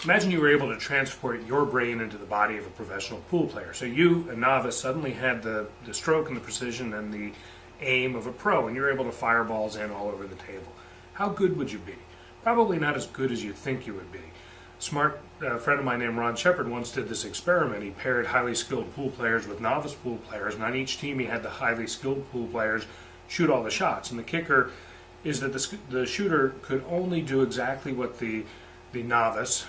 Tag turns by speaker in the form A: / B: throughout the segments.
A: Imagine you were able to transport your brain into the body of a professional pool player. So you, a novice, suddenly had the stroke and the precision and the aim of a pro, and you're able to fire balls in all over the table. How good would you be? Probably not as good as you think you would be. A smart friend of mine named Ron Shepard once did this experiment. He paired highly skilled pool players with novice pool players, and on each team he had the highly skilled pool players shoot all the shots. And the kicker is that the shooter could only do exactly what the novice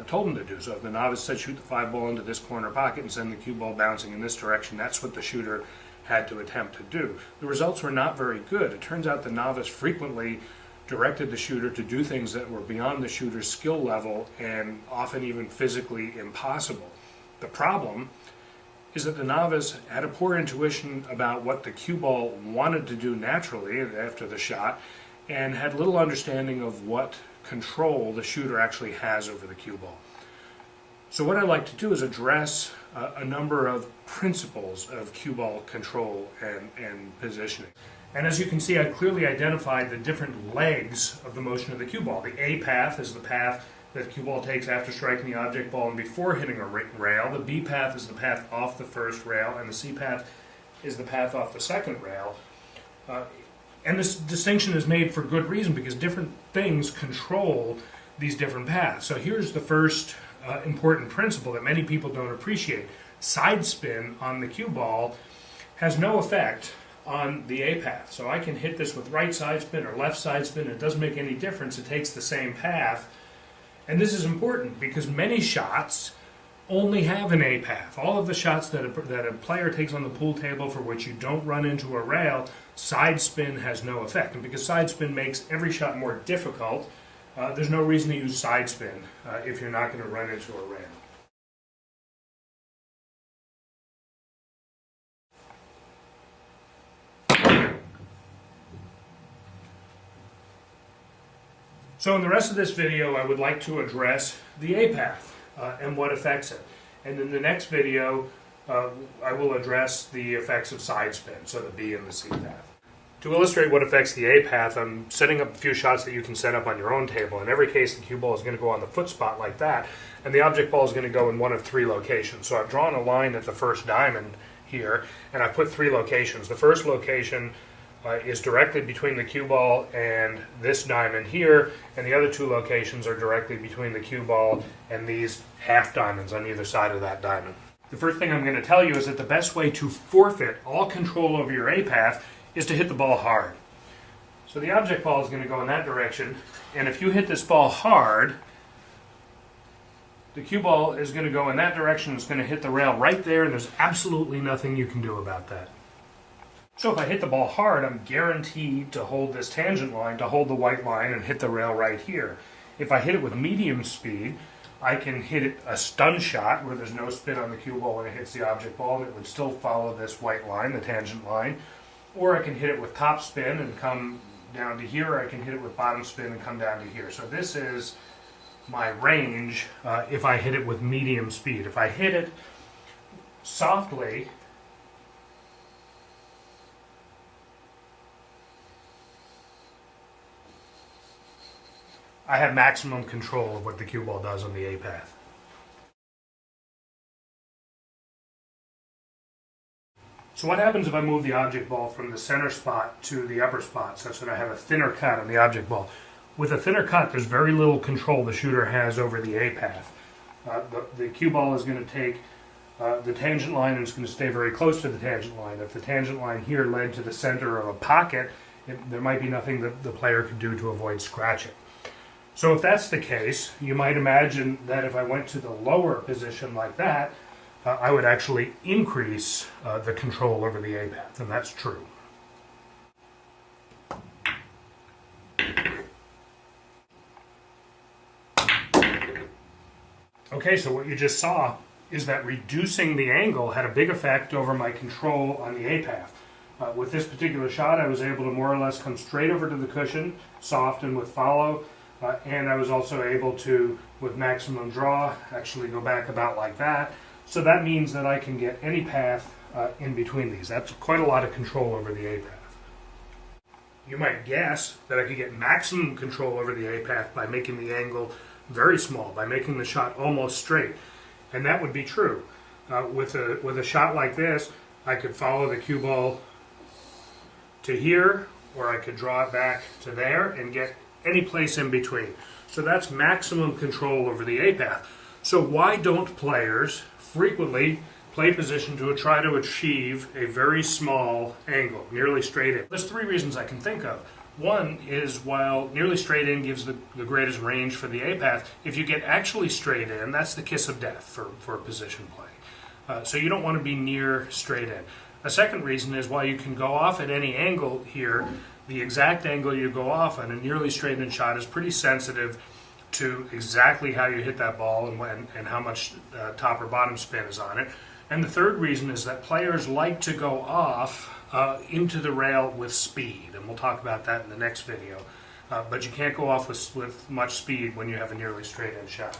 A: told him to do. So if the novice said shoot the 5 ball into this corner pocket and send the cue ball bouncing in this direction, that's what the shooter had to attempt to do. The results were not very good. It turns out the novice frequently directed the shooter to do things that were beyond the shooter's skill level and often even physically impossible. The problem is that the novice had a poor intuition about what the cue ball wanted to do naturally after the shot and had little understanding of what control the shooter actually has over the cue ball. So what I like to do is address a number of principles of cue ball control and positioning. And as you can see, I clearly identified the different legs of the motion of the cue ball. The A path is the path that the cue ball takes after striking the object ball and before hitting a rail. The B path is the path off the first rail, and the C path is the path off the second rail. And this distinction is made for good reason, because different things control these different paths. So here's the first important principle that many people don't appreciate. Side spin on the cue ball has no effect on the A path. So I can hit this with right side spin or left side spin. It doesn't make any difference. It takes the same path. And this is important because many shots only have an A path. All of the shots that a player takes on the pool table for which you don't run into a rail, side spin has no effect. And because side spin makes every shot more difficult, there's no reason to use side spin if you're not going to run into a rail. So in the rest of this video, I would like to address the A path and what affects it. And in the next video, I will address the effects of side spin, so the B and the C path. To illustrate what affects the A path, I'm setting up a few shots that you can set up on your own table. In every case, the cue ball is going to go on the foot spot like that, and the object ball is going to go in one of 3 locations. So I've drawn a line at the first diamond here, and I've put 3 locations. The first location is directly between the cue ball and this diamond here, and the other 2 locations are directly between the cue ball and these half diamonds on either side of that diamond. The first thing I'm going to tell you is that the best way to forfeit all control over your A path is to hit the ball hard. So the object ball is going to go in that direction, and if you hit this ball hard, the cue ball is going to go in that direction. It's going to hit the rail right there, and there's absolutely nothing you can do about that. So if I hit the ball hard, I'm guaranteed to hold this tangent line, to hold the white line and hit the rail right here. If I hit it with medium speed, I can hit it a stun shot where there's no spin on the cue ball when it hits the object ball, and it would still follow this white line, the tangent line. Or I can hit it with top spin and come down to here, or I can hit it with bottom spin and come down to here. So this is my range if I hit it with medium speed. If I hit it softly, I have maximum control of what the cue ball does on the A path. So what happens if I move the object ball from the center spot to the upper spot such that I have a thinner cut on the object ball? With a thinner cut, there's very little control the shooter has over the A path. The cue ball is going to take the tangent line and it's going to stay very close to the tangent line. If the tangent line here led to the center of a pocket, there might be nothing that the player could do to avoid scratching. So if that's the case, you might imagine that if I went to the lower position like that, I would actually increase the control over the A path, and that's true. Okay, so what you just saw is that reducing the angle had a big effect over my control on the A path. With this particular shot, I was able to more or less come straight over to the cushion, soft and with follow, and I was also able to, with maximum draw, actually go back about like that. So that means that I can get any path in between these. That's quite a lot of control over the A path. You might guess that I could get maximum control over the A path by making the angle very small by making the shot almost straight. And that would be true. With a shot like this, I could follow the cue ball to here, or I could draw it back to there and get any place in between. So that's maximum control over the A path. So why don't players frequently play position to try to achieve a very small angle, nearly straight in? There's three reasons I can think of. One is, while nearly straight in gives the greatest range for the A path, if you get actually straight in, that's the kiss of death for position play. So you don't want to be near straight in. A second reason is, while you can go off at any angle here, the exact angle you go off on a nearly straight in shot is pretty sensitive to exactly how you hit that ball and when and how much top or bottom spin is on it. And the third reason is that players like to go off into the rail with speed, and we'll talk about that in the next video. But you can't go off with much speed when you have a nearly straight in shot.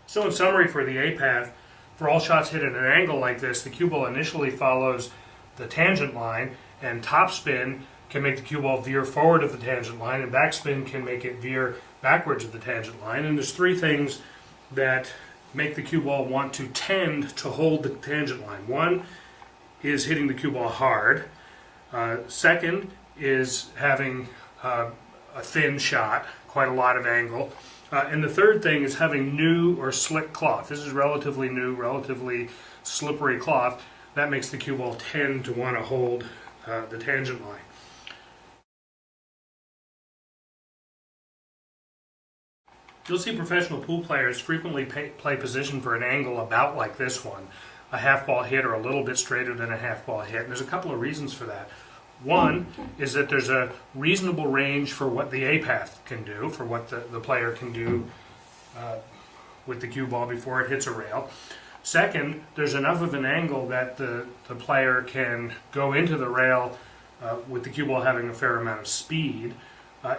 A: So in summary, for the A path, for all shots hit at an angle like this, the cue ball initially follows the tangent line, and topspin can make the cue ball veer forward of the tangent line, and backspin can make it veer backwards of the tangent line. And there's three things that make the cue ball want to tend to hold the tangent line. One is hitting the cue ball hard. Second is having a thin shot, quite a lot of angle. And the third thing is having new or slick cloth. This is relatively new, relatively slippery cloth. That makes the cue ball tend to want to hold the tangent line. You'll see professional pool players frequently play position for an angle about like this one, a half ball hit or a little bit straighter than a half ball hit. And there's a couple of reasons for that. One is that there's a reasonable range for what the A path can do, for what the player can do with the cue ball before it hits a rail. Second, there's enough of an angle that the player can go into the rail with the cue ball having a fair amount of speed.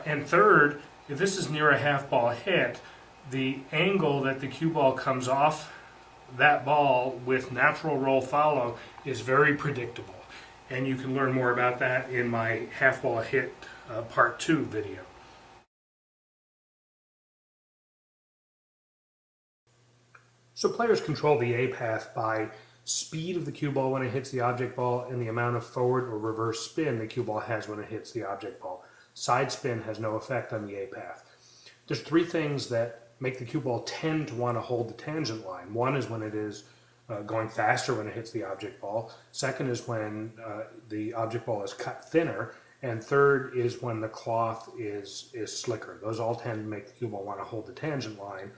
A: And third, if this is near a half ball hit, the angle that the cue ball comes off that ball with natural roll follow is very predictable. And you can learn more about that in my half ball hit part 2 video. So players control the A path by speed of the cue ball when it hits the object ball and the amount of forward or reverse spin the cue ball has when it hits the object ball. Side spin has no effect on the A path. There's three things that make the cue ball tend to want to hold the tangent line. One is when it is going faster when it hits the object ball. Second is when the object ball is cut thinner. And third is when the cloth is slicker. Those all tend to make the cue ball want to hold the tangent line.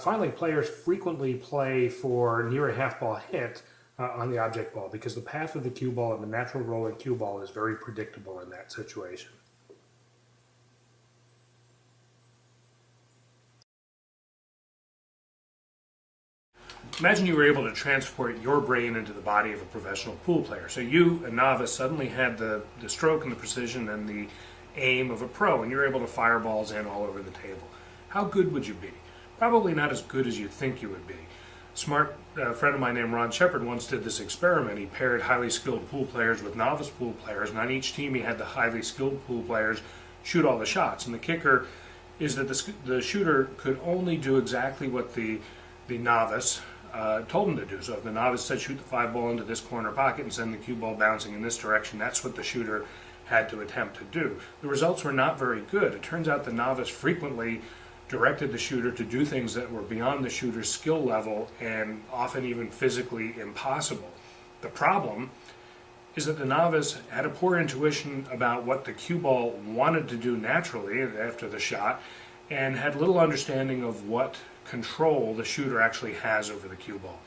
A: Finally, players frequently play for near a half ball hit on the object ball because the path of the cue ball and the natural rolling cue ball is very predictable in that situation. Imagine you were able to transport your brain into the body of a professional pool player. So you, a novice, suddenly had the stroke and the precision and the aim of a pro, and you're able to fire balls in all over the table. How good would you be? Probably not as good as you think you would be. A smart friend of mine named Ron Shepard once did this experiment. He paired highly skilled pool players with novice pool players, and on each team he had the highly skilled pool players shoot all the shots. And the kicker is that the shooter could only do exactly what the novice told him to do. So if the novice said shoot the 5 ball into this corner pocket and send the cue ball bouncing in this direction, that's what the shooter had to attempt to do. The results were not very good. It turns out the novice frequently directed the shooter to do things that were beyond the shooter's skill level and often even physically impossible. The problem is that the novice had a poor intuition about what the cue ball wanted to do naturally after the shot and had little understanding of what control the shooter actually has over the cue ball.